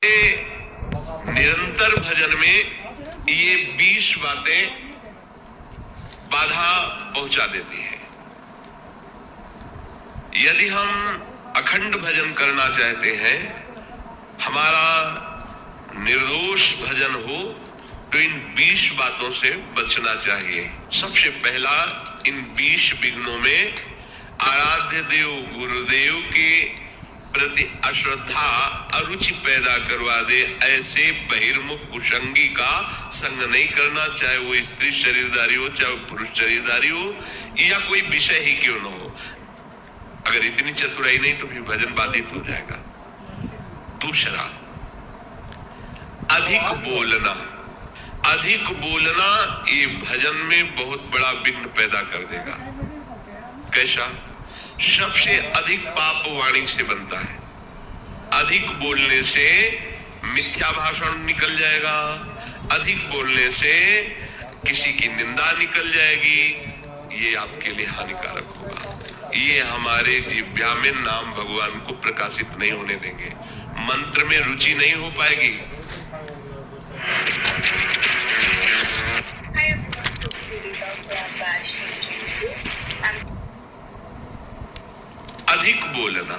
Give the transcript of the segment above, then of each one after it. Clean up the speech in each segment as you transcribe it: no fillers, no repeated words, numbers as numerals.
निरंतर भजन में ये 20 बातें बाधा पहुंचा देती है। यदि हम अखंड भजन करना चाहते हैं, हमारा निर्दोष भजन हो, तो इन 20 बातों से बचना चाहिए। सबसे पहला, इन 20 विघ्नों में आराध्य देव गुरुदेव के प्रति अश्रद्धा, अरुचि पैदा करवा दे ऐसे बहिर्मुख कुसंगी का संग नहीं करना, चाहे वो स्त्री शरीरधारी हो, चाहे वो पुरुष शरीरधारी हो, या कोई विषय ही क्यों न हो। अगर इतनी चतुराई नहीं तो फिर भजन बाधित हो जाएगा। दूसरा, अधिक बोलना। अधिक बोलना ये भजन में बहुत बड़ा विघ्न पैदा कर देगा। कैसा? सबसे अधिक पाप वाणी से बनता है। अधिक बोलने से मिथ्या भाषण निकल जाएगा, अधिक बोलने से किसी की निंदा निकल जाएगी, ये आपके लिए हानिकारक होगा। ये हमारे जिह्वा में नाम भगवान को प्रकाशित नहीं होने देंगे, मंत्र में रुचि नहीं हो पाएगी। अधिक बोलना।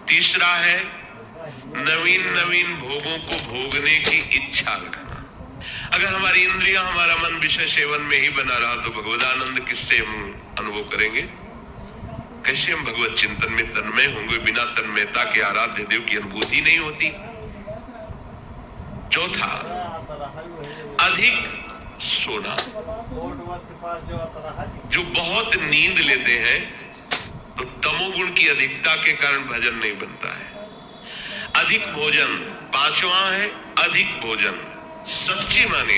तीसरा है नवीन नवीन भोगों को भोगने की इच्छा रखना। अगर हमारी इंद्रियां, हमारा मन विषय सेवन में ही बना रहा तो भगवदानंद किससे हम अनुभव करेंगे? कैसे हम भगवत चिंतन में तन्मय होंगे? बिना तन्मयता के आराध्य देव की अनुभूति नहीं होती। चौथा, अधिक सोना। जो बहुत नींद लेते हैं तो तमोगुण की अधिकता के कारण भजन नहीं बनता है। अधिक भोजन। पांचवा है अधिक भोजन। सच्ची माने,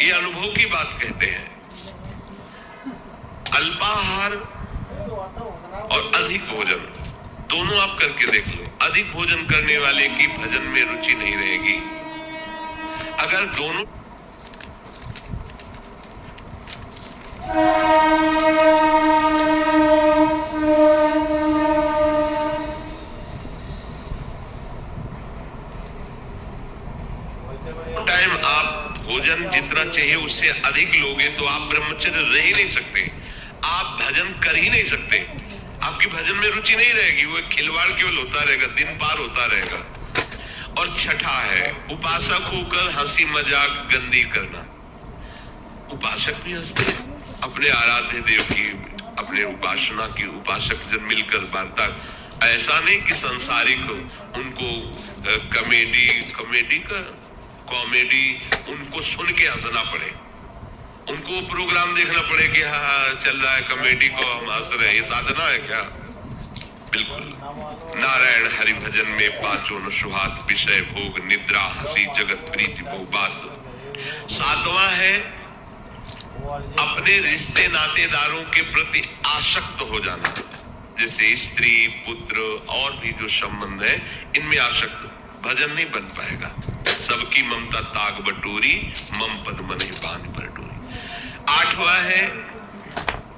ये अनुभव की बात कहते हैं। अल्पाहार और अधिक भोजन दोनों आप करके देख लो। अधिक भोजन करने वाले की भजन में रुचि नहीं रहेगी। अगर दोनों टाइम आप भोजन जितना चाहिए उससे अधिक लोगे तो आप ब्रह्मचर्य रह ही नहीं सकते, आप भजन कर ही नहीं सकते, आपकी भजन में रुचि नहीं रहेगी। वो खिलवाड़ केवल होता रहेगा, दिन पार होता रहेगा। और छठा है उपासक होकर हंसी मजाक गंदी करना। उपासक भी हंसते हैं अपने आराध्य देव की, अपने उपासना की। उपासक जन मिलकर वार्ता, ऐसा नहीं कि संसारिक उनको कॉमेडी उनको सुन के हंसना पड़े, उनको प्रोग्राम देखना पड़े कि हाँ चल रहा है कॉमेडी को हम हंस रहे हैं। ये साधना है क्या? बिल्कुल। नारायण हरि भजन में पांचों न सुहात, विषय भोग निद्रा हंसी जगत प्रीति बहुबात। सातवां है अपने रिश्ते नातेदारों के प्रति आसक्त हो जाना, जैसे स्त्री पुत्र और भी जो संबंध है इनमें आसक्त। भजन नहीं बन पाएगा। सबकी ममता ताग बटोरी, मम पद मन ही बांध पर डोरी। आठवां है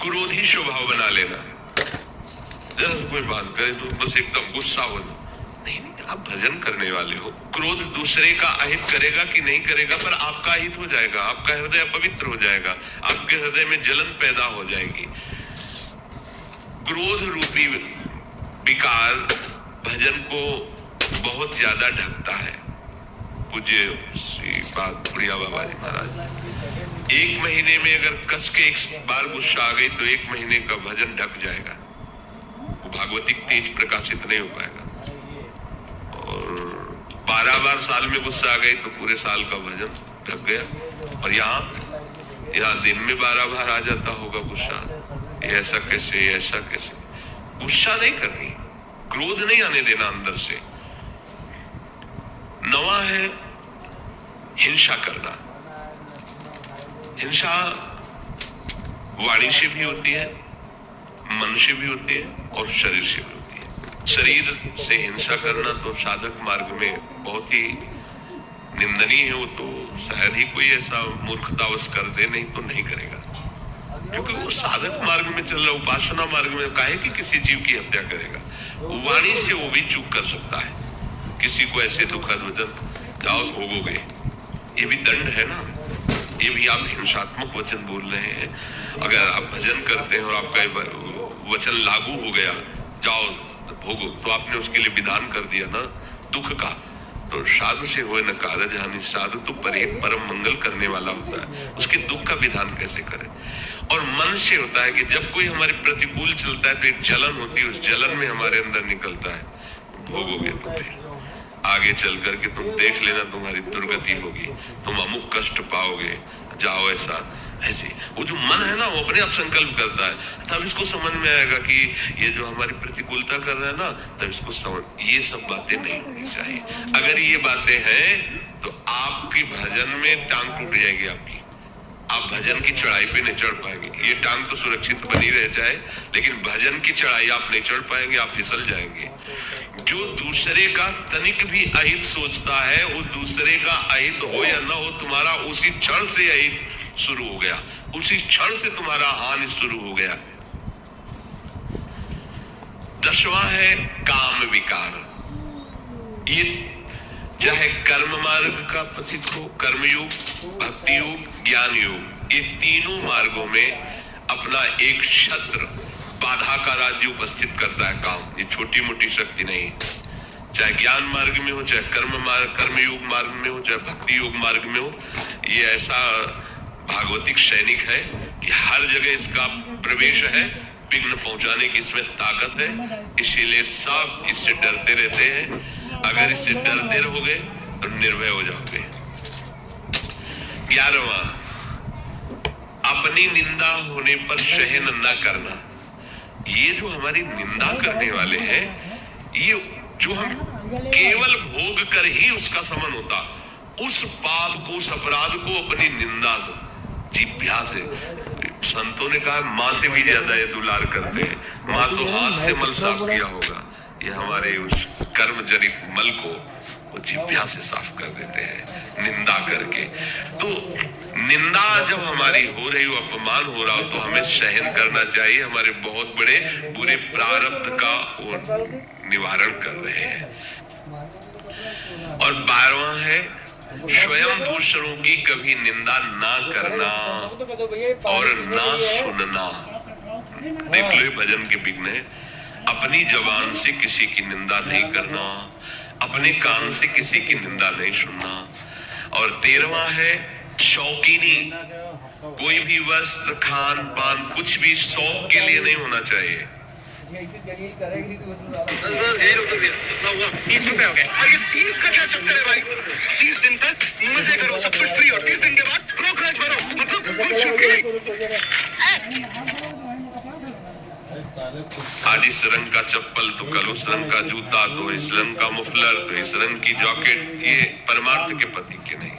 क्रोधी स्वभाव बना लेना। जरा कोई बात करे तो बस एकदम गुस्सा हो जाए। नहीं, आप भजन करने वाले हो। क्रोध दूसरे का अहित करेगा कि नहीं करेगा, पर आपका अहित हो जाएगा, आपका हृदय अपवित्र हो जाएगा, आपके हृदय में जलन पैदा हो जाएगी। क्रोध रूपी विकार भजन को बहुत ज्यादा ढकता है। पूज्य श्री बात बुढ़िया बाबा जी महाराज, 1 महीने में अगर कस के एक बार गुस्सा आ गई तो 1 महीने का भजन ढक जाएगा। वो भागवतिक तेज प्रकाशित नहीं हो पाएगा। और 12 बार साल में गुस्सा आ गई तो पूरे साल का भजन ढक गया। और यहाँ दिन में 12 बार आ जाता होगा गुस्सा। ऐसा कैसे, ऐसा कैसे? गुस्सा नहीं करनी, क्रोध नहीं आने देना अंदर से। 9वां है हिंसा करना। हिंसा वाणी से भी होती है, मन से भी होती है और शरीर से भी होती है। शरीर से हिंसा करना तो साधक मार्ग में बहुत ही निंदनीय है। वो तो शायद ही कोई ऐसा मूर्खतावश कर दे, नहीं तो नहीं करेगा, क्योंकि वो साधक मार्ग में चल रहा। उपासना मार्ग में काहे कि किसी जीव की हत्या करेगा। वाणी से वो भी चूक कर सकता है। किसी को ऐसे दुखद वचन, जाओ भोगोगे, ये भी दंड है ना, ये भी आप हिंसात्मक वचन बोल रहे हैं। अगर आप भजन करते हैं और आपका वचन लागू हो गया, जाओ भोगो, तो आपने उसके लिए विधान कर दिया ना दुख का। तो साधु से होए न कारज हानि, साधु तो परम मंगल करने वाला होता है, उसके दुख का विधान कैसे करें। और मन से होता है कि जब कोई हमारे प्रतिकूल चलता है तो एक जलन होती है, उस जलन में हमारे अंदर निकलता है, भोगोगे तो फिर आगे चल करके तुम देख लेना तुम्हारी दुर्गति होगी, तुम अमुक कष्ट पाओगे, जाओ ऐसा ऐसे। वो जो मन है ना वो अपने आप संकल्प करता है, तब इसको समझ में आएगा कि ये जो हमारी प्रतिकूलता कर रहा है ना, तब इसको समझ, ये सब बातें नहीं होनी चाहिए। अगर ये बातें हैं तो आपकी भजन में टांग टूट जाएगी आपकी, आप भजन की चढ़ाई पे नहीं चढ़ पाएंगे। ये टांग तो सुरक्षित बनी रह जाए, लेकिन भजन की चढ़ाई आप नहीं चढ़ पाएंगे, आप फिसल जाएंगे। जो दूसरे का तनिक भी अहित सोचता है, वो दूसरे का अहित हो या ना हो, तुम्हारा उसी क्षण से अहित शुरू हो गया, उसी क्षण से तुम्हारा हानि शुरू हो गया। 10वां है काम विकार। ये चाहे कर्म मार्ग का पथित हो, कर्मयोग, भक्ति योग, ज्ञान योग, ये तीनों मार्गों में अपना एक छत्र बाधा का राज्य उपस्थित करता है काम। ये छोटी मोटी शक्ति नहीं, चाहे ज्ञान मार्ग में हो, चाहे कर्मयोग मार्ग में हो, चाहे भक्ति योग मार्ग में हो। ये ऐसा भागवतिक सैनिक है कि हर जगह इसका प्रवेश है, विघ्न पहुंचाने की इसमें ताकत है, इसीलिए सब इससे डरते रहते हैं। अगर इससे डरते रहोगे तो निर्भय हो जाओगे। 11वां, अपनी निंदा होने पर सहन न करना। ये जो हमारी निंदा करने वाले हैं, ये जो हम केवल भोग कर ही उसका समन होता, उस पाप को, उस अपराध को अपनी निंदा जिभ्या से, संतों ने कहा माँ से भी ज्यादा ये दुलार करते हैं। माँ तो हाथ से मल साफ किया होगा, ये हमारे उस कर्म जनित मल को वो जिभ्या से साफ कर देते हैं निंदा करके। तो निंदा जब हमारी हो रही हो, अपमान हो रहा हो, तो हमें सहन करना चाहिए। हमारे बहुत बड़े बुरे प्रारब्ध का वो निवारण कर रहे हैं। और 12वां है स्वयं दूसरों की कभी निंदा ना करना और ना सुनना। देख लो भजन के विघ्न है, अपनी जबान से किसी की निंदा नहीं करना, अपने कान से किसी की निंदा नहीं सुनना। और 13वां है शौकीनी। कोई भी वस्त्र, खान पान, कुछ भी शौक के लिए नहीं होना चाहिए। 30 रुपए हो गए। और ये 30 का क्या चक्कर है भाई? 30 दिन तक मजे करो, सब कुछ फ्री और 30 दिन के बाद ब्रोकरेज भरो, मतलब कुछ भी। आज इस रंग का चप्पल तो कल उस रंग का जूता, तो इस रंग का मुफलर तो इस रंग की जैकेट, ये परमार्थ के पति के नहीं।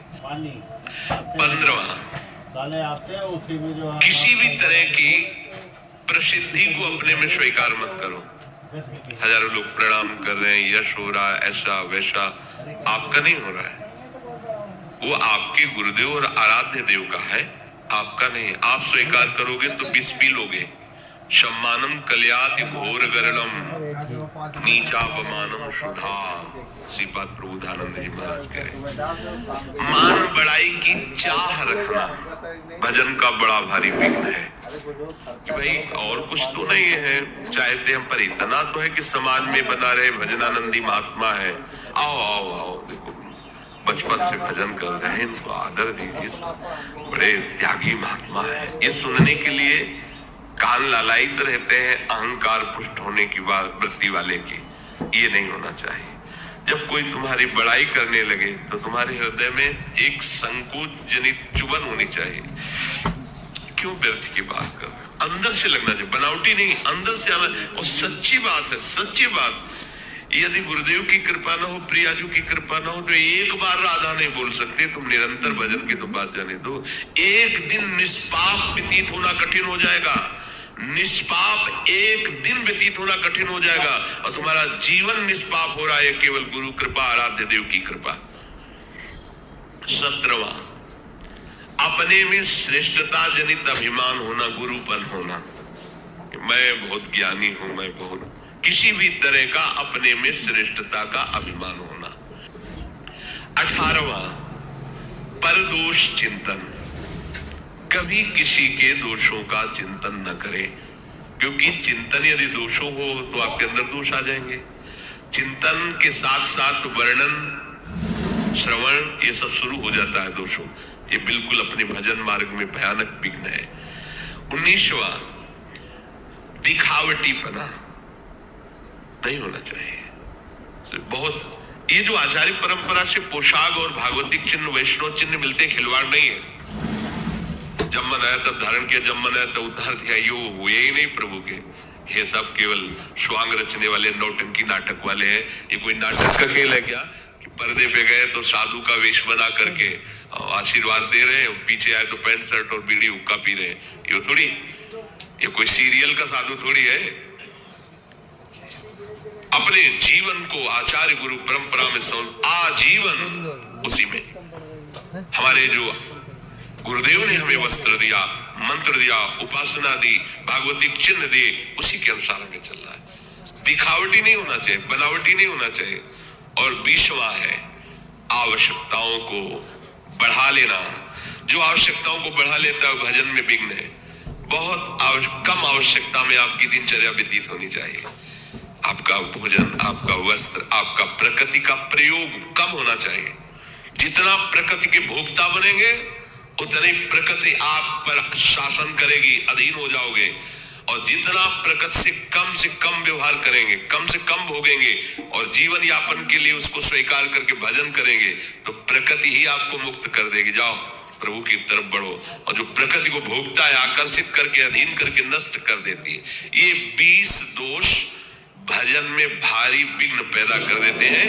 15वां, किसी भी तरह की प्रसिद्धि को अपने में स्वीकार मत करो। हजारों लोग प्रणाम कर रहे हैं, यश हो रहा है, ऐसा वैसा, आपका नहीं हो रहा है। वो आपके गुरुदेव और आराध्य देव का है, आपका नहीं। आप स्वीकार करोगे तो विष पी लोगे। सम्मानम कल्याति घोर गरलम नीचापमानम सुधा। श्रीपाद प्रबोधानंद जी महाराज कह रहे, मान बड़ाई की चाह रखना भजन का बड़ा भारी विघ्न है। कि भाई और कुछ तो नहीं है, चाहते हम पर इतना तो है कि समाज में बना रहे, भजनानंदी महात्मा है, आओ आओ आओ, देखो बचपन से भजन कर रहे हैं, इनको आदर दीजिए, बड़े त्यागी महात्मा है। ये सुनने के लिए कान लालायित रहते हैं अहंकार पुष्ट होने की वृत्ति वाले की। ये नहीं होना चाहिए। जब कोई तुम्हारी बड़ाई करने लगे तो तुम्हारे हृदय में एक संकोच जनित चुभन होनी चाहिए। क्यों व्यर्थ की बात कर रहे हो? अंदर से लगना चाहिए, बनावटी नहीं, अंदर से आना। और सच्ची बात है, सच्ची बात। यदि गुरुदेव की कृपा ना हो, प्रियाजू की कृपा ना हो, तो एक बार राधा नहीं बोल सकते। तुम निरंतर भजन की तो बात जाने दो। एक दिन निष्पाप व्यतीत होना कठिन हो जाएगा, निष्पाप एक दिन व्यतीत होना कठिन हो जाएगा, और तुम्हारा जीवन निष्पाप हो रहा है केवल गुरु कृपा, आराध्य देव की कृपा। 17वां, अपने में श्रेष्ठता जनित अभिमान होना, गुरुपन होना। मैं बहुत ज्ञानी हूं, मैं बहुत, किसी भी तरह का अपने में श्रेष्ठता का अभिमान होना। 18वां, परदोष चिंतन। कभी किसी के दोषों का चिंतन न करें, क्योंकि चिंतन यदि दोषों हो तो आपके अंदर दोष आ जाएंगे। चिंतन के साथ साथ वर्णन, श्रवण, ये सब शुरू हो जाता है दोषों। ये बिल्कुल अपने भजन मार्ग में भयानक विघ्न है। 19वां, दिखावटीपना नहीं होना चाहिए। बहुत ये जो आचार्य परंपरा से पोशाक और भागवतिक चिन्ह, वैष्णव चिन्ह मिलते, खिलवाड़ नहीं है। जब मन आया तब धारण किया, जब मन आया तब उद्धार दिया, ये हुए ही नहीं प्रभु के। ये सब केवल स्वांग रचने वाले, नौटंकी नाटक वाले हैं। ये कोई नाटक का खेल है क्या कि पर्दे पे गए तो साधु का वेश बना करके आशीर्वाद दे रहे हैं, पीछे आए तो पैंट शर्ट और बीड़ी हुक्का पी रहे हैं। ये थोड़ी, ये कोई सीरियल का साधु थोड़ी है। अपने जीवन को आचार्य गुरु परंपरा में आजीवन उसी में, हमारे जो गुरुदेव ने हमें वस्त्र दिया, मंत्र दिया, उपासना दी, भागवतिक चिन्ह दिए, उसी के अनुसार हमें चलना है। दिखावटी नहीं होना चाहिए, बनावटी नहीं होना चाहिए। और 20वां है आवश्यकताओं को बढ़ा लेना। जो आवश्यकताओं को बढ़ा लेता है भजन में विघ्न है। बहुत कम आवश्यकता में आपकी दिनचर्या व्यतीत होनी चाहिए। आपका भोजन, आपका वस्त्र, आपका प्रकृति का प्रयोग कम होना चाहिए। जितना प्रकृति के भोक्ता बनेंगे उतनी प्रकृति आप पर शासन करेगी, अधीन हो जाओगे। और जितना प्रकृति से कम व्यवहार करेंगे, कम से कम भोगेंगे और जीवन यापन के लिए उसको स्वीकार करके भजन करेंगे, तो प्रकृति ही आपको मुक्त कर देगी। जाओ प्रभु की तरफ बढ़ो। और जो प्रकृति को भोगता है, आकर्षित करके, अधीन करके नष्ट कर देती है। ये 20 दोष भजन में भारी विघ्न पैदा कर देते हैं।